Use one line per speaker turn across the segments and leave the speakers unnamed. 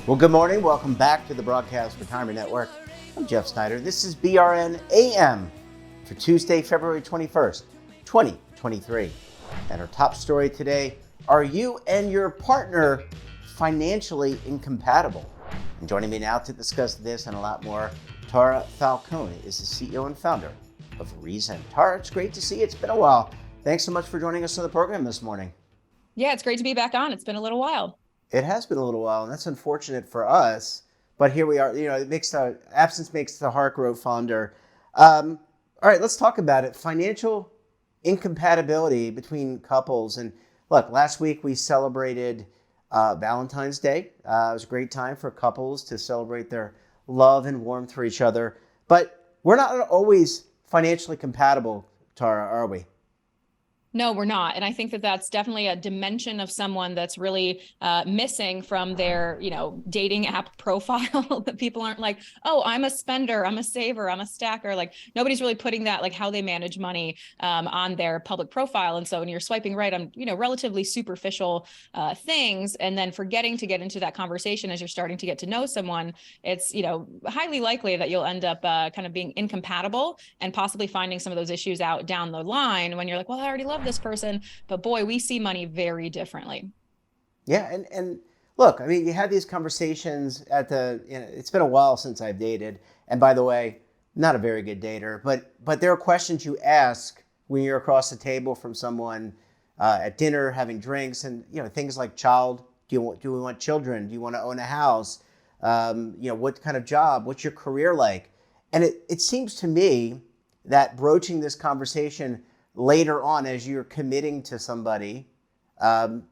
Well, good morning. Welcome back to the Broadcast Retirement Network. I'm Jeff Snyder. This is BRN AM for Tuesday, February 21st, 2023. And our top story today, are you and your partner financially incompatible? And joining me now to discuss this and a lot more, Tara Falcone is the CEO and founder of Reason. Tara, it's great to see you. It's been a while. Thanks so much for joining us on the program this morning.
Yeah, it's great to be back on. It's been a little while.
It has been a little while, and that's unfortunate for us. But here we are. You know, it makes absence makes the heart grow fonder. All right, let's talk about it. Financial incompatibility between couples. And look, last week we celebrated Valentine's Day. It was a great time for couples to celebrate their love and warmth for each other. But we're not always financially compatible, Tara, are we?
No, we're not. And I think that that's definitely a dimension of someone that's really missing from their, dating app profile that people aren't like, oh, I'm a spender, I'm a saver, I'm a stacker. Like nobody's really putting that, like how they manage money on their public profile. And so when you're swiping right on, relatively superficial things, and then forgetting to get into that conversation as you're starting to get to know someone, it's, highly likely that you'll end up kind of being incompatible and possibly finding some of those issues out down the line when you're like, well, I already love this person, but boy, we see money very differently.
Yeah, and look, I mean, you have these conversations it's been a while since I've dated, and by the way, not a very good dater, but there are questions you ask when you're across the table from someone at dinner, having drinks, and things like do we want children? Do you want to own a house? What kind of job? What's your career like? And it seems to me that broaching this conversation later on as you're committing to somebody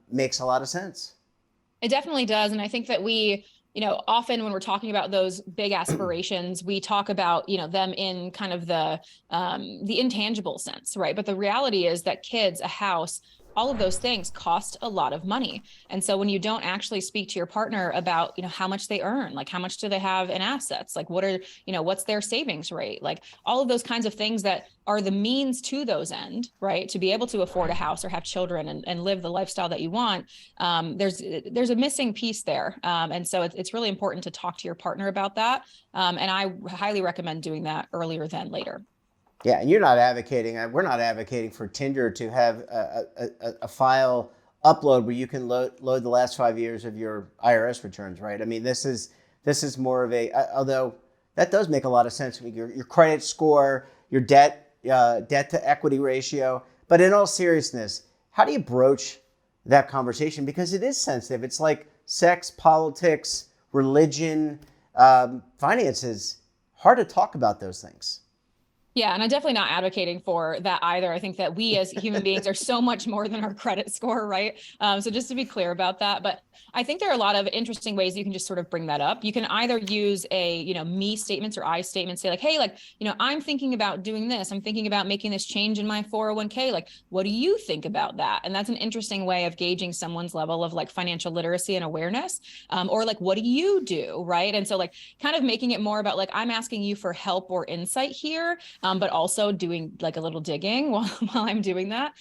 makes a lot of sense.
It definitely does. And I think that we, often when we're talking about those big aspirations, we talk about, them in kind of the intangible sense, right? But the reality is that kids, a house, all of those things cost a lot of money. And so when you don't actually speak to your partner about, how much they earn, like how much do they have in assets, like what's their savings rate, like all of those kinds of things that are the means to those end, right? To be able to afford a house or have children and live the lifestyle that you want. There's a missing piece there. And so it's really important to talk to your partner about that. And I highly recommend doing that earlier than later.
Yeah, and we're not advocating for Tinder to have a file upload where you can load the last 5 years of your IRS returns, right? I mean, this is more of although that does make a lot of sense. Your credit score, your debt to equity ratio. But in all seriousness, how do you broach that conversation? Because it is sensitive. It's like sex, politics, religion, finances. Hard to talk about those things.
Yeah, and I'm definitely not advocating for that either. I think that we as human beings are so much more than our credit score, right? So just to be clear about that, but I think there are a lot of interesting ways you can just sort of bring that up. You can either use a, me statements or I statements, say like, hey, like, I'm thinking about doing this. I'm thinking about making this change in my 401k. Like, what do you think about that? And that's an interesting way of gauging someone's level of like financial literacy and awareness, or like, what do you do, right? And so like kind of making it more about like, I'm asking you for help or insight here. But also doing like a little digging while I'm doing that.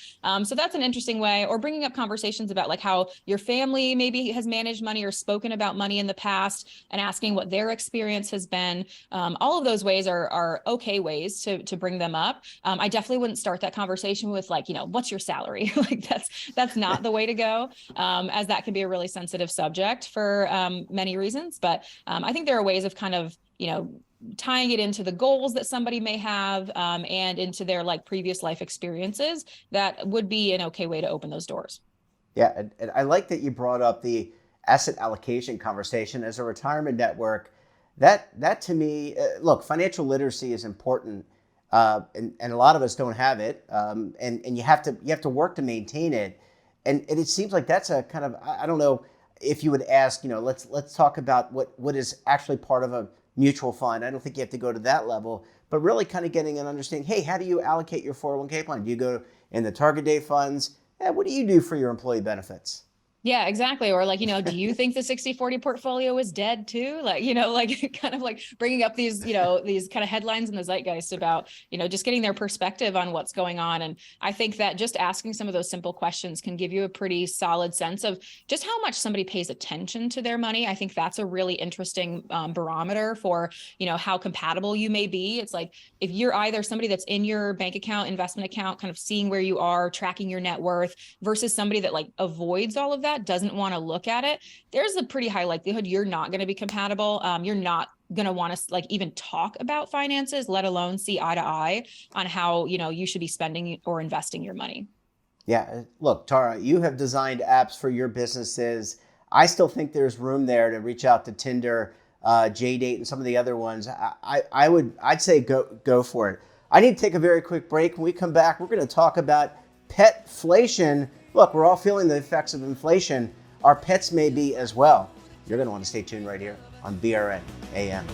So that's an interesting way, or bringing up conversations about like how your family maybe has managed money or spoken about money in the past and asking what their experience has been. All of those ways are okay ways to bring them up. I definitely wouldn't start that conversation with like, what's your salary? Like that's not the way to go, as that can be a really sensitive subject for many reasons. But I think there are ways of kind of, tying it into the goals that somebody may have and into their like previous life experiences that would be an okay way to open those doors.
Yeah, and I like that you brought up the asset allocation conversation as a retirement network. That to me, look, financial literacy is important, and a lot of us don't have it, and you have to work to maintain it, and it seems like that's a kind of, I don't know if you would ask, let's talk about what is actually part of a mutual fund. I don't think you have to go to that level, but really kind of getting an understanding, hey, how do you allocate your 401k plan? Do you go in the target date funds? what do you do for your employee benefits?
Yeah, exactly. Or like, do you think the 60/40 portfolio is dead too? Like, like kind of like bringing up these, these kind of headlines in the zeitgeist about, just getting their perspective on what's going on. And I think that just asking some of those simple questions can give you a pretty solid sense of just how much somebody pays attention to their money. I think that's a really interesting barometer for, how compatible you may be. It's like, if you're either somebody that's in your bank account, investment account, kind of seeing where you are, tracking your net worth, versus somebody that like avoids all of that, doesn't want to look at it, there's a pretty high likelihood you're not going to be compatible. You're not going to want to like even talk about finances, let alone see eye to eye on how, you should be spending or investing your money.
Yeah. Look, Tara, you have designed apps for your businesses. I still think there's room there to reach out to Tinder, JDate, and some of the other ones. I'd say go for it. I need to take a very quick break. When we come back, we're going to talk about petflation. Look, we're all feeling the effects of inflation. Our pets may be as well. You're going to want to stay tuned right here on BRN AM.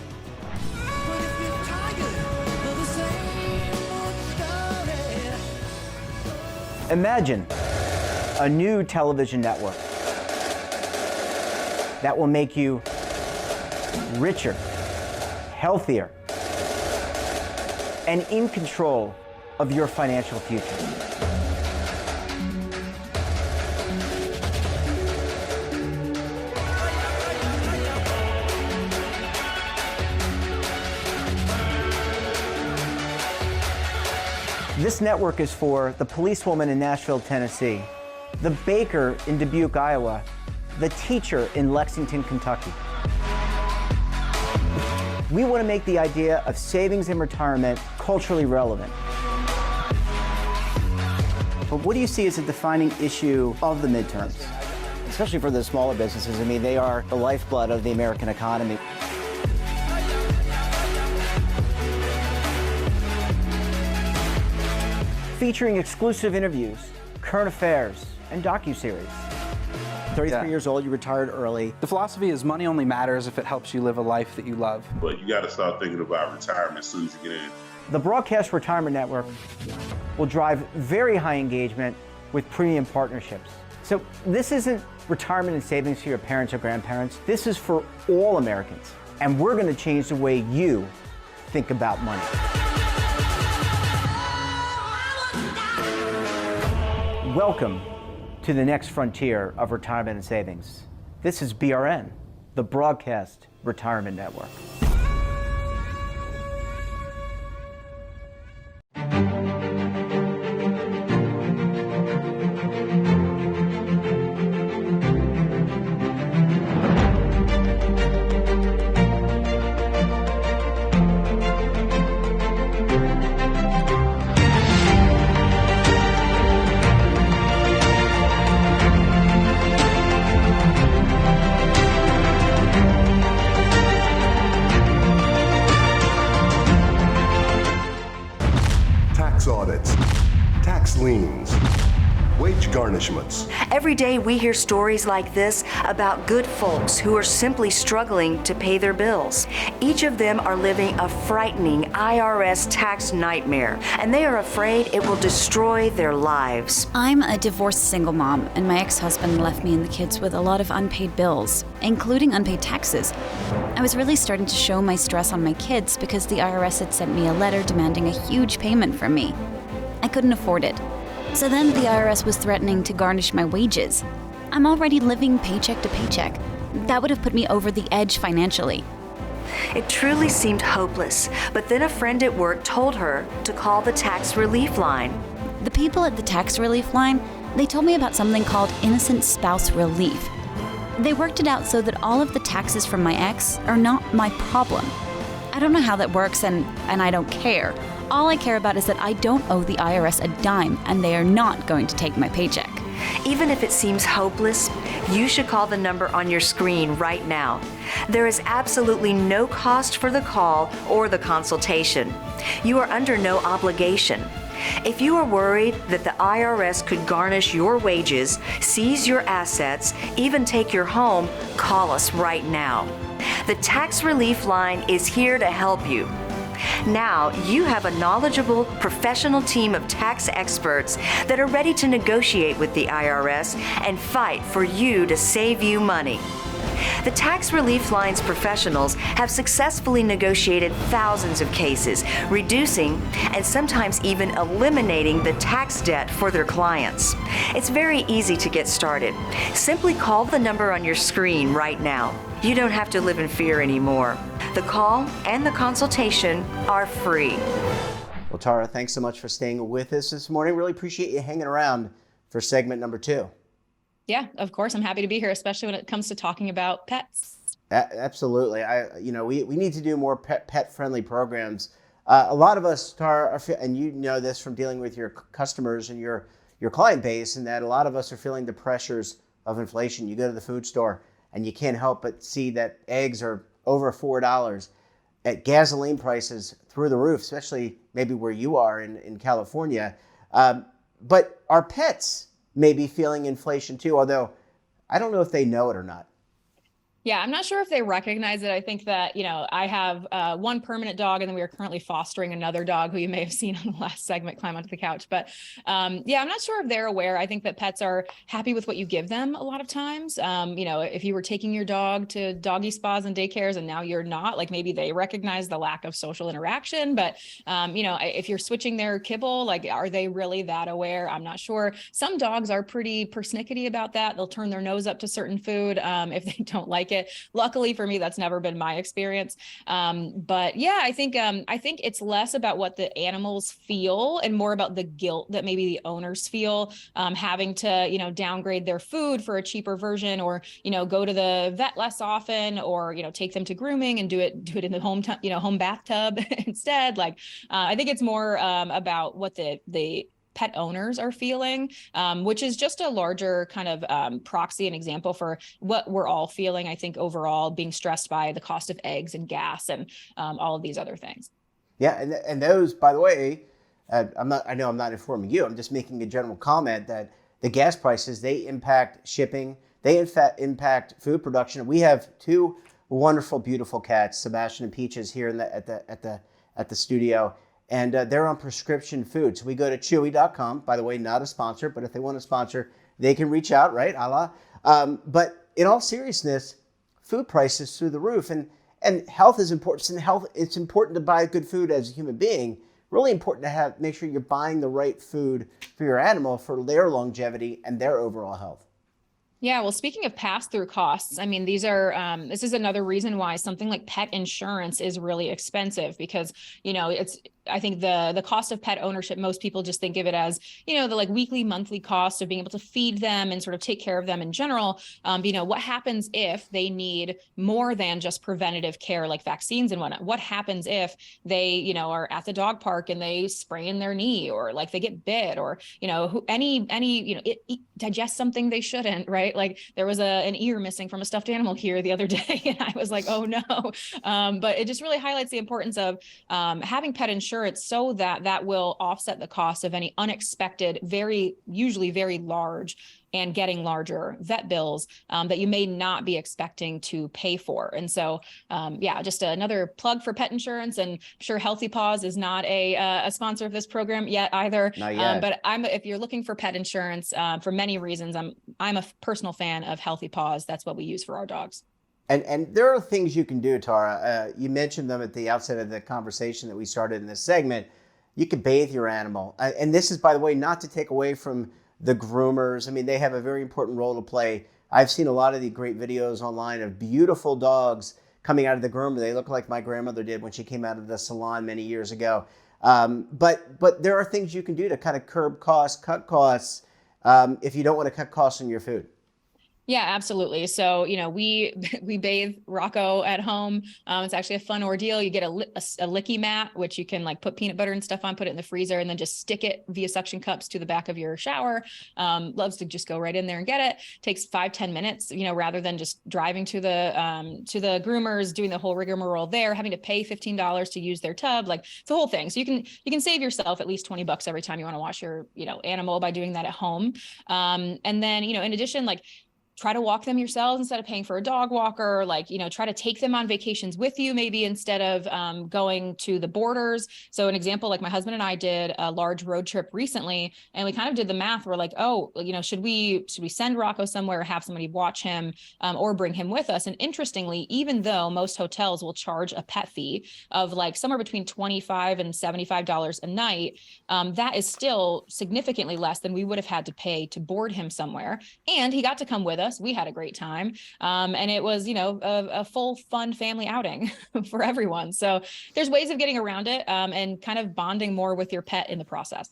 Imagine a new television network that will make you richer, healthier, and in control of your financial future. This network is for the policewoman in Nashville, Tennessee, the baker in Dubuque, Iowa, the teacher in Lexington, Kentucky. We want to make the idea of savings and retirement culturally relevant. But what do you see as a defining issue of the midterms, especially for the smaller businesses? I mean, they are the lifeblood of the American economy. Featuring exclusive interviews, current affairs, and docuseries. 33 years old, you retired early.
The philosophy is money only matters if it helps you live a life that you love.
But you got to start thinking about retirement as soon as you get in.
The Broadcast Retirement Network will drive very high engagement with premium partnerships. So this isn't retirement and savings for your parents or grandparents. This is for all Americans. And we're going to change the way you think about money. Welcome to the next frontier of retirement and savings. This is BRN, the Broadcast Retirement Network.
Tax audits, tax liens, wage garnishments.
Every day we hear stories like this about good folks who are simply struggling to pay their bills. Each of them are living a frightening IRS tax nightmare, and they are afraid it will destroy their lives.
I'm a divorced single mom, and my ex-husband left me and the kids with a lot of unpaid bills, including unpaid taxes. I was really starting to show my stress on my kids because the IRS had sent me a letter demanding a huge payment from me. I couldn't afford it. So then the IRS was threatening to garnish my wages. I'm already living paycheck to paycheck. That would have put me over the edge financially.
It truly seemed hopeless, but then a friend at work told her to call the tax relief line.
The people at the tax relief line, they told me about something called innocent spouse relief. They worked it out so that all of the taxes from my ex are not my problem. I don't know how that works, and I don't care. All I care about is that I don't owe the IRS a dime, and they are not going to take my paycheck.
Even if it seems hopeless, you should call the number on your screen right now. There is absolutely no cost for the call or the consultation. You are under no obligation. If you are worried that the IRS could garnish your wages, seize your assets, even take your home, call us right now. The Tax Relief Line is here to help you. Now you have a knowledgeable, professional team of tax experts that are ready to negotiate with the IRS and fight for you to save you money. The Tax Relief Line's professionals have successfully negotiated thousands of cases, reducing and sometimes even eliminating the tax debt for their clients. It's very easy to get started. Simply call the number on your screen right now. You don't have to live in fear anymore. The call and the consultation are free.
Well, Tara, thanks so much for staying with us this morning. Really appreciate you hanging around for segment number 2.
Yeah, of course. I'm happy to be here, especially when it comes to talking about pets.
Absolutely. We need to do more pet friendly programs. A lot of us, Tara, and you know this from dealing with your customers and your client base, and that a lot of us are feeling the pressures of inflation. You go to the food store and you can't help but see that eggs are over $4, at gasoline prices through the roof, especially maybe where you are in California. But our pets may be feeling inflation too, although I don't know if they know it or not.
Yeah, I'm not sure if they recognize it. I think that, I have one permanent dog, and then we are currently fostering another dog who you may have seen on the last segment climb onto the couch. But yeah, I'm not sure if they're aware. I think that pets are happy with what you give them a lot of times. If you were taking your dog to doggy spas and daycares and now you're not, like maybe they recognize the lack of social interaction. But, if you're switching their kibble, like, are they really that aware? I'm not sure. Some dogs are pretty persnickety about that. They'll turn their nose up to certain food if they don't like it. Luckily for me, that's never been my experience. But yeah, I think it's less about what the animals feel and more about the guilt that maybe the owners feel, having to, downgrade their food for a cheaper version, or, go to the vet less often, or, take them to grooming and do it in the home bathtub instead. Like, I think it's more about what the pet owners are feeling, which is just a larger kind of proxy and example for what we're all feeling, I think, overall, being stressed by the cost of eggs and gas and all of these other things. Yeah.
And those, by the way, I know I'm not informing you. I'm just making a general comment that the gas prices, they impact shipping. They in fact impact food production. We have 2 wonderful, beautiful cats, Sebastian and Peaches, here at the studio. And they're on prescription food. So we go to Chewy.com, by the way, not a sponsor, but if they want to sponsor, they can reach out, right? But in all seriousness, food prices through the roof, and health is important. And health, it's important to buy good food as a human being. Really important to make sure you're buying the right food for your animal for their longevity and their overall health.
Yeah, well, speaking of pass-through costs, I mean, this is another reason why something like pet insurance is really expensive, because, I think the cost of pet ownership, most people just think of it as, the like weekly, monthly cost of being able to feed them and sort of take care of them in general. What happens if they need more than just preventative care like vaccines and whatnot? What happens if they, are at the dog park and they sprain their knee, or like they get bit, or, digest something they shouldn't, right? Like there was an ear missing from a stuffed animal here the other day, and I was like, oh no. But it just really highlights the importance of having pet insurance, so that will offset the cost of any unexpected, usually very large and getting larger vet bills that you may not be expecting to pay for. And so, just another plug for pet insurance. And I'm sure Healthy Paws is not a sponsor of this program yet either.
Not yet.
But if you're looking for pet insurance for many reasons, I'm a personal fan of Healthy Paws. That's what we use for our dogs.
And there are things you can do, Tara. You mentioned them at the outset of the conversation that we started in this segment. You can bathe your animal. And this is, by the way, not to take away from the groomers. I mean, they have a very important role to play. I've seen a lot of the great videos online of beautiful dogs coming out of the groomer. They look like my grandmother did when she came out of the salon many years ago. But there are things you can do to kind of curb costs, cut costs, if you don't want to cut costs on your food.
Yeah, absolutely. So, we bathe Rocco at home. It's actually a fun ordeal. You get a licky mat, which you can like put peanut butter and stuff on, put it in the freezer, and then just stick it via suction cups to the back of your shower. Loves to just go right in there and get it. Takes 5-10 minutes, rather than just driving to the groomers, doing the whole rigmarole there, having to pay $15 to use their tub. Like it's a whole thing. So you can save yourself at least $20 every time you want to wash your, animal by doing that at home. And then, in addition, like, try to walk them yourselves instead of paying for a dog walker, like, try to take them on vacations with you, maybe instead of going to the borders. So an example, like my husband and I did a large road trip recently, and we kind of did the math. We're like, oh, should we send Rocco somewhere, have somebody watch him, or bring him with us? And interestingly, even though most hotels will charge a pet fee of like somewhere between $25 and $75 a night, that is still significantly less than we would have had to pay to board him somewhere. And he got to come with us. We had a great time. And it was, a full fun family outing for everyone. So there's ways of getting around it, and kind of bonding more with your pet in the process.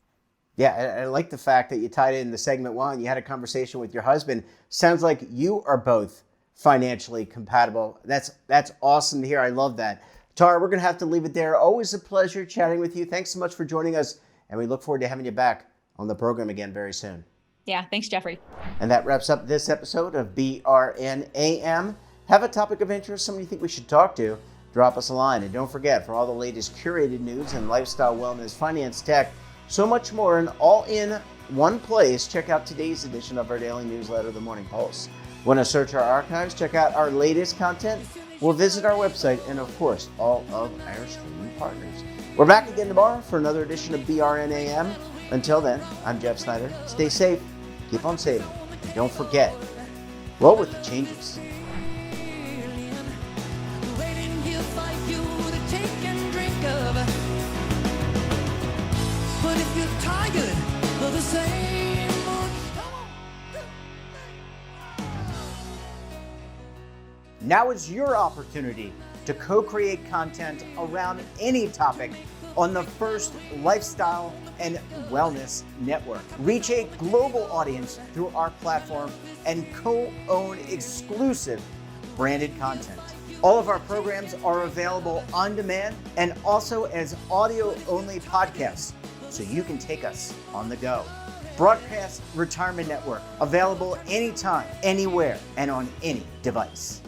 Yeah, I like the fact that you tied in the segment one. You had a conversation with your husband. Sounds like you are both financially compatible. That's awesome to hear. I love that. Tara, we're going to have to leave it there. Always a pleasure chatting with you. Thanks so much for joining us. And we look forward to having you back on the program again very soon.
Yeah, thanks, Jeffrey.
And that wraps up this episode of BRN AM. Have a topic of interest, somebody you think we should talk to, drop us a line. And don't forget, for all the latest curated news and lifestyle, wellness, finance, tech, so much more, and all in one place, check out today's edition of our daily newsletter, The Morning Pulse. Want to search our archives, check out our latest content? We'll visit our website and, of course, all of our streaming partners. We're back again tomorrow for another edition of BRN AM. Until then, I'm Jeff Snyder. Stay safe, keep on saving, and don't forget, roll with the changes. Now is your opportunity to co-create content around any topic on the first lifestyle and wellness network. Reach a global audience through our platform and co-own exclusive branded content. All of our programs are available on demand and also as audio-only podcasts, so you can take us on the go. Broadcast Retirement Network, available anytime, anywhere, and on any device.